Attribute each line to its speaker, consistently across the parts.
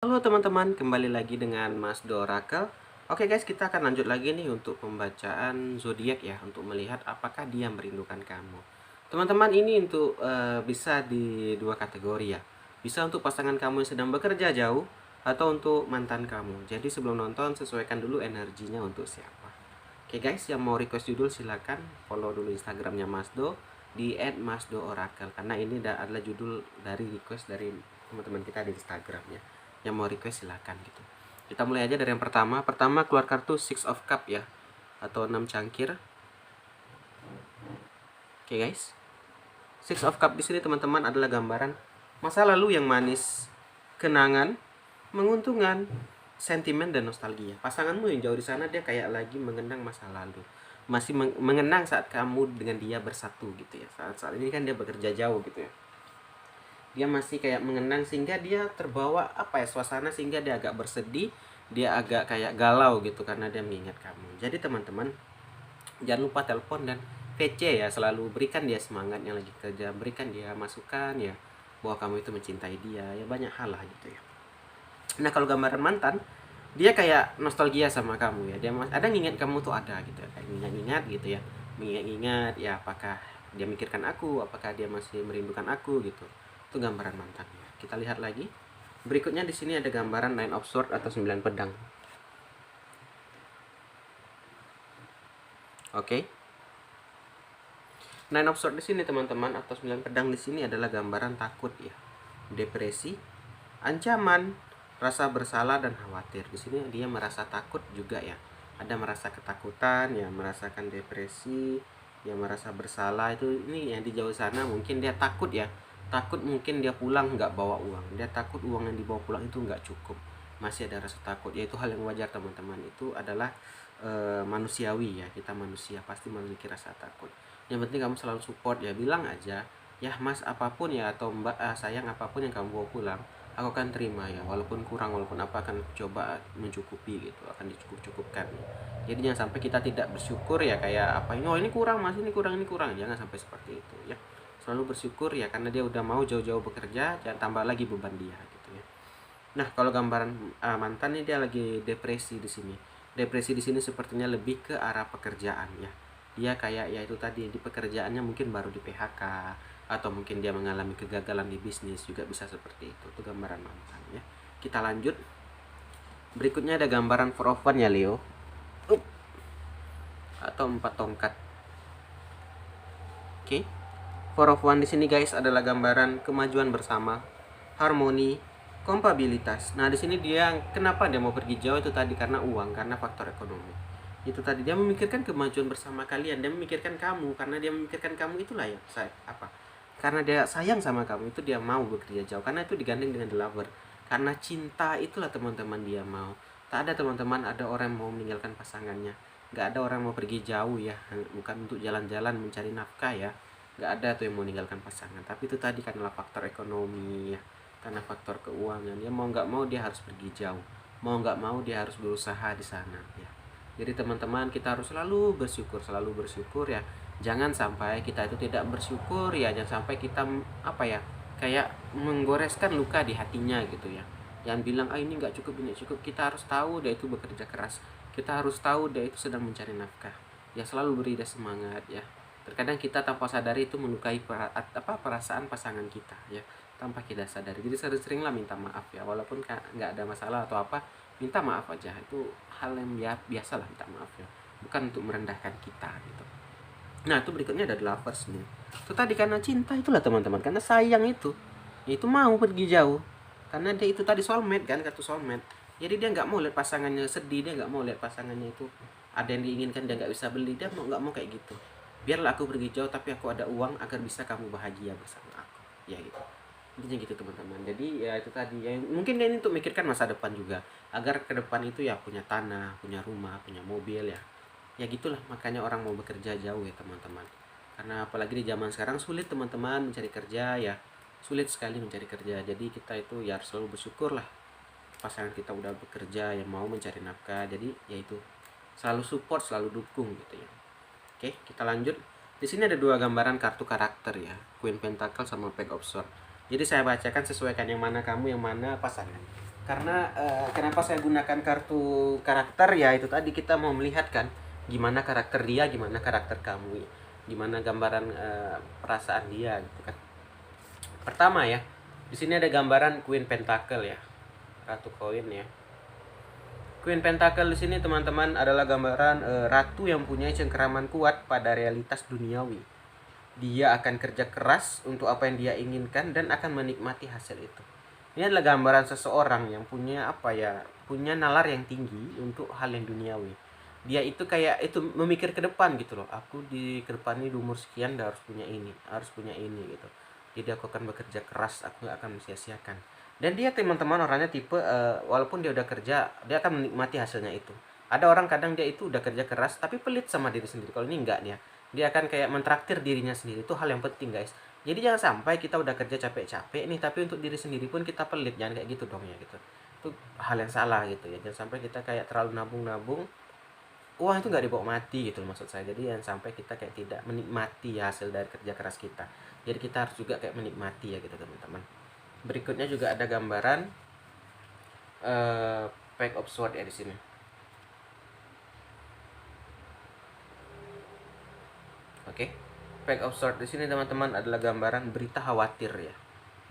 Speaker 1: Halo teman-teman, kembali lagi dengan Mas Dorakel. Oke guys, kita akan lanjut lagi nih untuk pembacaan zodiak ya, untuk melihat apakah dia merindukan kamu. Teman-teman, ini untuk bisa di dua kategori ya. Bisa untuk pasangan kamu yang sedang bekerja jauh atau untuk mantan kamu. Jadi sebelum nonton sesuaikan dulu energinya untuk siapa. Oke guys, yang mau request judul silakan follow dulu Instagramnya Mas Do di @masdoorakel, karena ini adalah judul dari request dari teman-teman kita di Instagram ya. Yang mau request silakan gitu. Kita mulai aja dari yang pertama. Pertama keluar kartu Six of Cup ya, atau 6 cangkir. Oke guys. Six of Cup di sini teman-teman adalah gambaran masa lalu yang manis, kenangan, menguntungkan, sentimen dan nostalgia. Pasanganmu yang jauh di sana dia kayak lagi mengenang masa lalu. Masih mengenang saat kamu dengan dia bersatu gitu ya. Saat ini kan dia bekerja jauh gitu ya. Dia masih kayak mengenang sehingga dia terbawa apa ya, suasana, sehingga dia agak bersedih, dia agak kayak galau gitu karena dia mengingat kamu. Jadi teman-teman, jangan lupa telepon dan VC ya, selalu berikan dia semangat yang lagi kerja, berikan dia masukan ya, bahwa kamu itu mencintai dia ya, banyak hal lah gitu ya. Nah kalau gambaran mantan, dia kayak nostalgia sama kamu ya, dia ada ngingat kamu tuh, ada gitu ya, kayak ingat-ingat gitu ya, mengingat-ingat ya, apakah dia mikirkan aku, apakah dia masih merindukan aku gitu. Itu gambaran mantannya. Kita lihat lagi. Berikutnya di sini ada gambaran Nine of Swords atau 9 pedang. Oke. Nine of Swords di sini teman-teman atau 9 pedang di sini adalah gambaran takut ya. Depresi, ancaman, rasa bersalah dan khawatir. Di sini dia merasa takut juga ya. Ada merasa ketakutan ya, merasakan depresi, ya merasa bersalah. Itu ini yang di jauh sana mungkin dia takut ya. Takut mungkin dia pulang nggak bawa uang. Dia takut uang yang dibawa pulang itu nggak cukup. Masih ada rasa takut. Ya itu hal yang wajar teman-teman. Itu adalah manusiawi ya. Kita manusia pasti memiliki rasa takut. Yang penting kamu selalu support ya, bilang aja ya mas, apapun ya, atau mbak sayang, apapun yang kamu bawa pulang aku akan terima ya, walaupun kurang, walaupun apa, akan coba mencukupi gitu, akan dicukup-cukupkan. Jadi jangan sampai kita tidak bersyukur ya, kayak apa, oh ini kurang mas, ini kurang, ini kurang. Jangan sampai seperti itu ya. Selalu bersyukur ya, karena dia udah mau jauh-jauh bekerja, jangan tambah lagi beban dia gitu ya. Nah kalau gambaran mantan ini dia lagi depresi di sini. Depresi di sini sepertinya lebih ke arah pekerjaan ya. Dia kayak ya itu tadi, di pekerjaannya mungkin baru di PHK, atau mungkin dia mengalami kegagalan di bisnis, juga bisa seperti itu. Itu gambaran mantan ya. Kita lanjut. Berikutnya ada gambaran Four of Wands ya Leo. Atau 4 tongkat. Oke. Four of Wands di sini guys adalah gambaran kemajuan bersama, harmoni, kompabilitas. Nah, di sini dia kenapa dia mau pergi jauh itu tadi, karena uang, karena faktor ekonomi. Itu tadi dia memikirkan kemajuan bersama kalian, dia memikirkan kamu, karena dia memikirkan kamu itulah ya, apa? Karena dia sayang sama kamu, itu dia mau bekerja jauh, karena itu digandeng dengan the lover. Karena cinta itulah teman-teman dia mau. Tak ada teman-teman, ada orang yang mau meninggalkan pasangannya. Gak ada orang yang mau pergi jauh ya, bukan untuk jalan-jalan mencari nafkah ya. Gak ada tuh yang mau meninggalkan pasangan. Tapi itu tadi karena faktor ekonomi ya, karena faktor keuangan. Dia mau nggak mau dia harus pergi jauh, mau nggak mau dia harus berusaha di sana ya. Jadi teman-teman, kita harus selalu bersyukur ya. Jangan sampai kita itu tidak bersyukur ya, jangan sampai kita apa ya, kayak menggoreskan luka di hatinya gitu ya. Yang bilang ini nggak cukup, ini cukup. Kita harus tahu dia itu bekerja keras, kita harus tahu dia itu sedang mencari nafkah ya. Selalu beri dia semangat ya. Terkadang kita tanpa sadari itu melukai perasaan pasangan kita ya, tanpa kita sadari. Jadi sering-seringlah minta maaf ya, walaupun nggak ada masalah atau apa, minta maaf aja. Itu hal yang biasa lah, minta maaf ya, bukan untuk merendahkan kita gitu. Nah itu berikutnya ada lovers nih. Itu tadi karena cinta itulah teman-teman, karena sayang itu mau pergi jauh, karena dia itu tadi soulmate kan, kartu soulmate. Jadi dia nggak mau lihat pasangannya sedih, dia nggak mau lihat pasangannya itu ada yang diinginkan dia nggak bisa beli. Dia nggak mau kayak gitu. Biarlah aku pergi jauh, tapi aku ada uang agar bisa kamu bahagia bersama aku ya gitu. Intinya gitu teman-teman. Jadi ya itu tadi ya, mungkin dia ini untuk mikirkan masa depan juga, agar ke depan itu ya punya tanah, punya rumah, punya mobil ya. Ya gitulah, makanya orang mau bekerja jauh ya teman-teman. Karena apalagi di zaman sekarang sulit teman-teman mencari kerja ya. Sulit sekali mencari kerja. Jadi kita itu ya harus selalu bersyukur lah, pasangan kita udah bekerja, yang mau mencari nafkah. Jadi ya itu, selalu support, selalu dukung gitu ya. Oke, kita lanjut. Di sini ada dua gambaran kartu karakter ya, Queen Pentacle sama Page of Swords. Jadi saya bacakan, sesuaikan yang mana kamu, yang mana pasangan. Karena kenapa saya gunakan kartu karakter, ya itu tadi kita mau melihat kan gimana karakter dia, gimana karakter kamu, gimana gambaran perasaan dia gitu kan. Pertama ya, di sini ada gambaran Queen Pentacle ya, ratu koin ya. Queen Pentacle di sini teman-teman adalah gambaran ratu yang punya cengkeraman kuat pada realitas duniawi. Dia akan kerja keras untuk apa yang dia inginkan dan akan menikmati hasil itu. Ini adalah gambaran seseorang yang punya punya nalar yang tinggi untuk hal yang duniawi. Dia itu kayak itu memikir ke depan gitu loh. Aku di ke depan ini di umur sekian harus punya ini, harus punya ini gitu. Jadi aku akan bekerja keras, aku gak akan sia-siakan. Dan dia teman-teman orangnya tipe walaupun dia udah kerja, dia akan menikmati hasilnya itu. Ada orang kadang dia itu udah kerja keras tapi pelit sama diri sendiri. Kalau ini enggak, dia akan kayak mentraktir dirinya sendiri. Itu hal yang penting guys. Jadi jangan sampai kita udah kerja capek-capek nih tapi untuk diri sendiri pun kita pelit. Jangan kayak gitu dong ya gitu. Itu hal yang salah gitu ya. Jangan sampai kita kayak terlalu nabung-nabung, uang itu nggak dibawa mati gitu maksud saya. Jadi jangan sampai kita kayak tidak menikmati hasil dari kerja keras kita. Jadi kita harus juga kayak menikmati ya gitu teman-teman. Berikutnya juga ada gambaran Pack of Sword ya di sini. Oke. Pack of Sword di sini teman-teman adalah gambaran berita khawatir ya.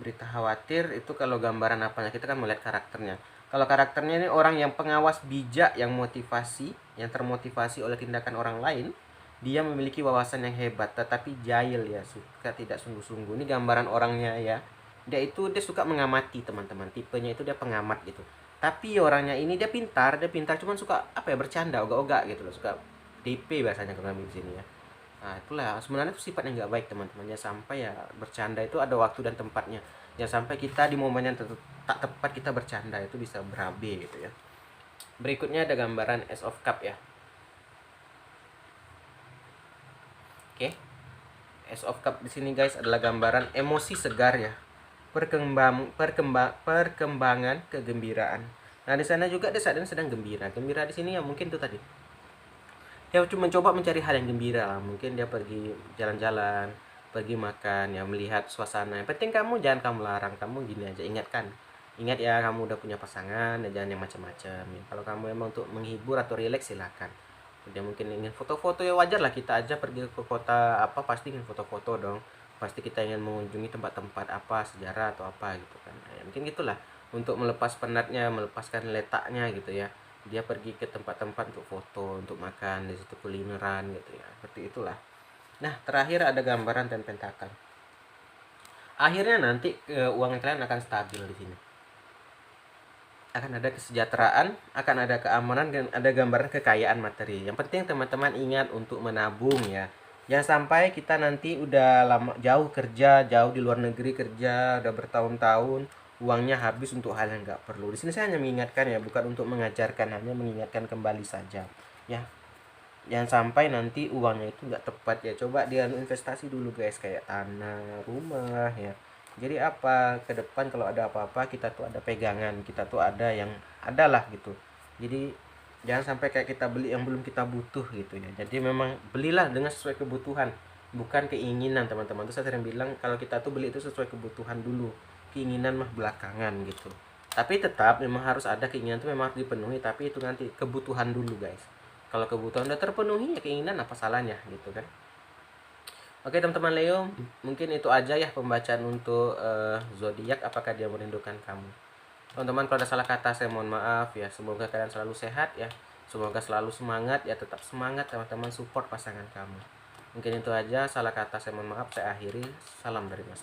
Speaker 1: Berita khawatir itu kalau gambaran apanya, kita kan melihat karakternya. Kalau karakternya ini orang yang pengawas bijak, yang termotivasi oleh tindakan orang lain. Dia memiliki wawasan yang hebat tetapi jahil ya, suka tidak sungguh-sungguh. Ini gambaran orangnya ya. Dia suka mengamati teman-teman. Tipenya itu dia pengamat gitu. Tapi orangnya ini dia pintar cuman suka bercanda, ogah-ogah gitu loh. Suka DP bahasanya kalau di sini ya. Nah, itulah sebenarnya itu sifat yang nggak baik teman-teman. Jangan sampai ya bercanda itu ada waktu dan tempatnya. Jangan sampai kita di momen yang tak tepat kita bercanda, itu bisa berabe gitu ya. Berikutnya ada gambaran Ace of Cup ya. Oke. Ace of Cup di sini guys adalah gambaran emosi segar ya. Perkembangan kegembiraan. Nah, di sana juga dia saat ini sedang gembira. Gembira di sini ya mungkin itu tadi. Dia cuma mencoba mencari hal yang gembira lah. Mungkin dia pergi jalan-jalan, pergi makan, ya melihat suasana. Yang penting jangan kamu larang, kamu gini aja, ingat ya, kamu udah punya pasangan, ya jangan yang macam-macam ya. Kalau kamu emang untuk menghibur atau rileks silakan. Dia mungkin ingin foto-foto, ya wajar lah, kita aja pergi ke kota apa pasti ingin foto-foto dong. Pasti kita ingin mengunjungi tempat-tempat apa sejarah atau apa gitu kan. Nah, ya mungkin gitulah, untuk melepas penatnya, melepaskan letaknya gitu ya. Dia pergi ke tempat-tempat untuk foto, untuk makan di situ, kulineran gitu ya, seperti itulah. Nah, terakhir ada gambaran Ten Pentacle. Akhirnya nanti keuangan kalian akan stabil di sini. Akan ada kesejahteraan, akan ada keamanan, dan ada gambaran kekayaan materi. Yang penting teman-teman ingat untuk menabung ya. Jangan sampai kita nanti udah lama jauh kerja, jauh di luar negeri kerja, udah bertahun-tahun, uangnya habis untuk hal yang nggak perlu. Di sini saya hanya mengingatkan ya, bukan untuk mengajarkan, hanya mengingatkan kembali saja ya. Jangan sampai nanti uangnya itu nggak tepat ya. Coba dia investasi dulu guys, kayak tanah, rumah ya. Jadi apa ke depan kalau ada apa-apa kita tuh ada pegangan, kita tuh ada yang adalah gitu. Jadi jangan sampai kayak kita beli yang belum kita butuh gitu ya. Jadi memang belilah dengan sesuai kebutuhan, bukan keinginan teman-teman. Terus saya sering bilang kalau kita tuh beli itu sesuai kebutuhan dulu, keinginan mah belakangan gitu. Tapi tetap memang harus ada keinginan, itu memang harus dipenuhi, tapi itu nanti kebutuhan dulu guys. Kalau kebutuhan udah terpenuhi ya keinginan apa salahnya gitu kan. Oke teman-teman Leo, mungkin itu aja ya pembacaan untuk zodiak, apakah dia merindukan kamu. Teman-teman kalau ada salah kata saya mohon maaf ya. Semoga kalian selalu sehat ya. Semoga selalu semangat ya, tetap semangat teman-teman, support pasangan kamu. Mungkin itu aja, salah kata saya mohon maaf, saya akhiri. Salam dari Mas.